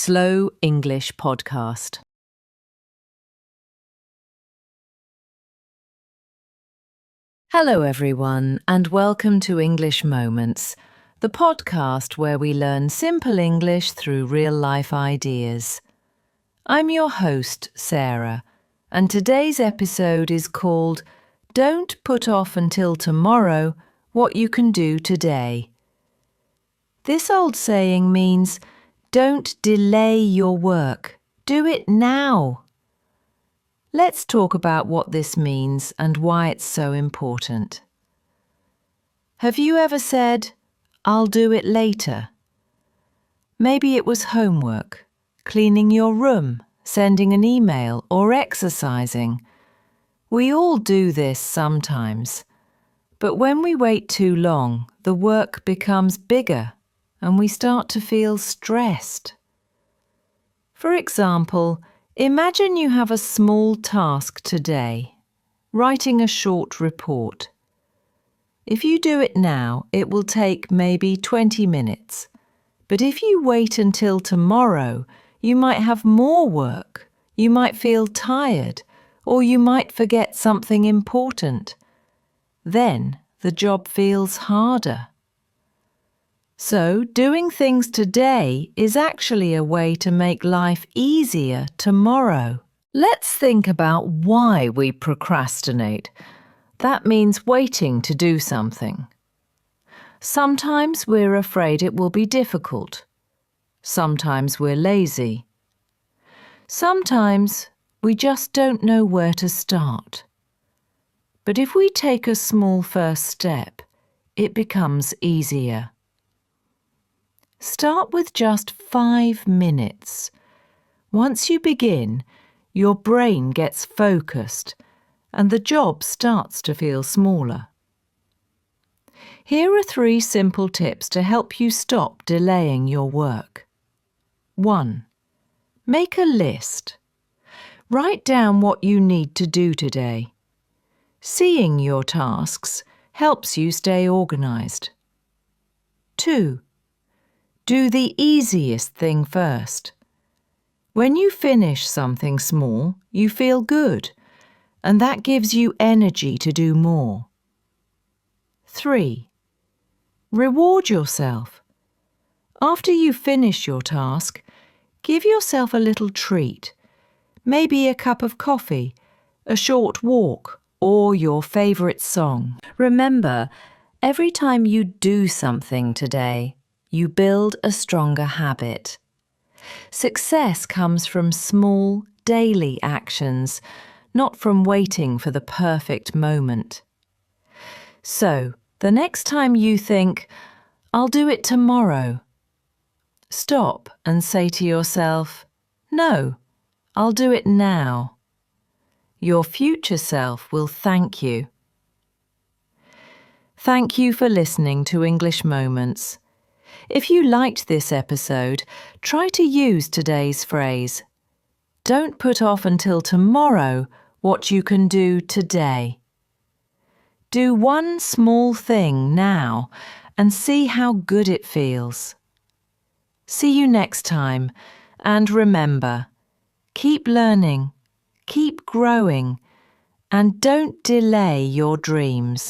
Slow English Podcast. Hello everyone, and welcome to English Moments, the podcast where we learn simple English through real-life ideas. I'm your host, Sarah, and today's episode is called Don't Put Off Until Tomorrow What You Can Do Today. This old saying means, don't delay your work, do it now. Let's talk about what this means and why it's so important. Have you ever said, I'll do it later? Maybe it was homework, cleaning your room, sending an email, or exercising. We all do this sometimes. But when we wait too long, the work becomes bigger and we start to feel stressed. For example, imagine you have a small task today, writing a short report. If you do it now, it will take maybe 20 minutes. But if you wait until tomorrow, you might have more work, you might feel tired, or you might forget something important. Then the job feels harder. So, doing things today is actually a way to make life easier tomorrow. Let's think about why we procrastinate. That means waiting to do something. Sometimes we're afraid it will be difficult. Sometimes we're lazy. Sometimes we just don't know where to start. But if we take a small first step, it becomes easier. Start with just 5 minutes. Once you begin, your brain gets focused and the job starts to feel smaller. Here are 3 simple tips to help you stop delaying your work. 1. Make a list. Write down what you need to do today. Seeing your tasks helps you stay organized. 2. Do the easiest thing first. When you finish something small, you feel good, and that gives you energy to do more. 3. Reward yourself. After you finish your task, give yourself a little treat. Maybe a cup of coffee, a short walk, or your favourite song. Remember, every time you do something today, you build a stronger habit. Success comes from small, daily actions, not from waiting for the perfect moment. So, the next time you think, I'll do it tomorrow, stop and say to yourself, no, I'll do it now. Your future self will thank you. Thank you for listening to English Moments. If you liked this episode, try to use today's phrase. Don't put off until tomorrow what you can do today. Do one small thing now and see how good it feels. See you next time, and remember, keep learning, keep growing, and don't delay your dreams.